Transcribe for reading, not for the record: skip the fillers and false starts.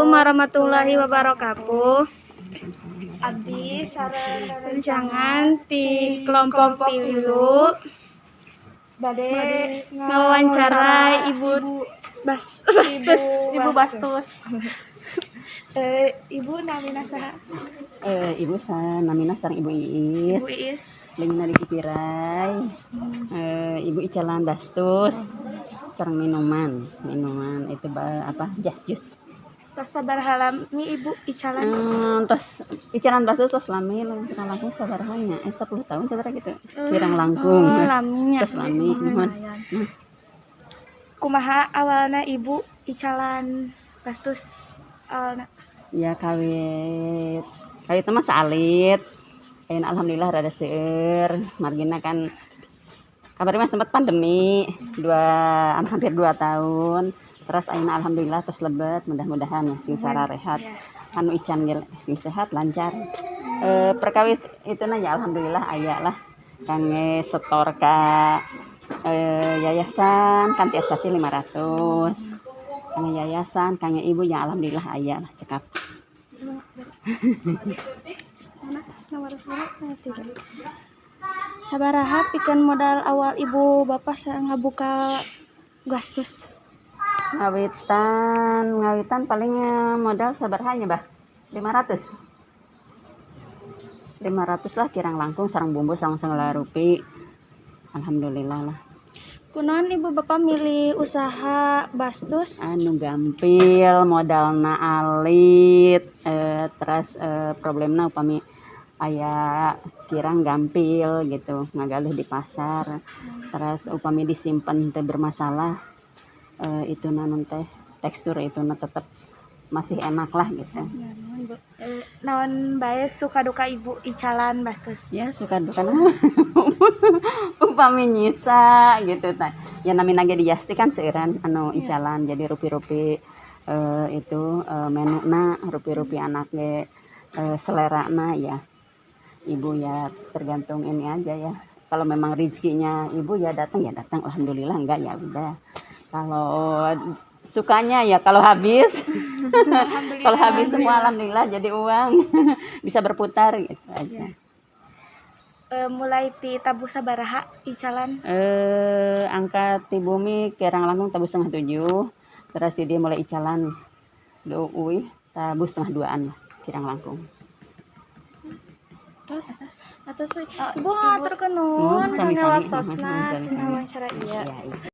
Assalamualaikum warahmatullahi wabarakatuh. Abdi sareng Jangan di kelompok pilu bade ngawancara Ibu Bastus. Ibu Bastus. Ibu namina saha? Ibu namina sareng Ibu Iis. Ibu Iis. Leungna di Cipirai. Ibu Icalan Bastus. Sareng minuman itu jas jus. Tos sabaraha lami Ibu Icalan? Tos Icalan Bastus tos lami langsung sabaraha nya 10 tahun sabaraha gitu. Kirang langkung. Laminya. Tos lami nuhun. Kumaha awalna Ibu Icalan Bastus? Awalna Ya kawit mah salit. Ayeuna alhamdulillah rada seueur. Margina kan kabarnya sempat pandemi hampir 2 tahun. Terus ayeuna alhamdulillah terus lebet, mudah-mudahan ya sing sara rehat. Anu ican ge sing sehat lancar. Perkawis ituna ya alhamdulillah aya lah kangge setor ka yayasan kan tiap sasi 500. Kangge yayasan, kangge ibu ya alhamdulillah aya lah cekap. Sabaraha pikeun modal awal Ibu Bapak ngabuka Bastus? Ngawitan paling modal sabaraha nya, Bah? 500 lah kirang langkung sareng bumbu sareng rupi. Alhamdulillah lah. Kunaon Ibu Bapak milih usaha Bastus? Anu gampil, modalna alit, terus problemna upami aya kirang gampil gitu, ngagalih di pasar. Terus upami disimpen teh bermasalah, itu nanon teh tekstur itu tetap masih enak lah gitu. naon bae suka duka Ibu Icalan Bastus? Ya suka duka upami nyisa gitu tah. Ya namina ge di Yasti kan seueuran anu Icalan jadi rupi-rupi itu menuna rupi-rupi anak ge selerana ya. Ibu ya tergantung ini aja ya. Kalau memang rezekinya ibu ya datang alhamdulillah, enggak ya udah. Kalau sukanya ya kalau habis kalau habis semua alhamdulillah jadi uang bisa berputar gitu aja. Mulai ti tabuh sabaraha Icalan? Angkat ti bumi kirang langkung tabuh 6,7. Terus dia mulai Icalan tabuh 1,2 lah kirang langkung. Terus Ibu ngaturkeun nuhun Sami-sami. ngawaosna wawancara ieu. Iya.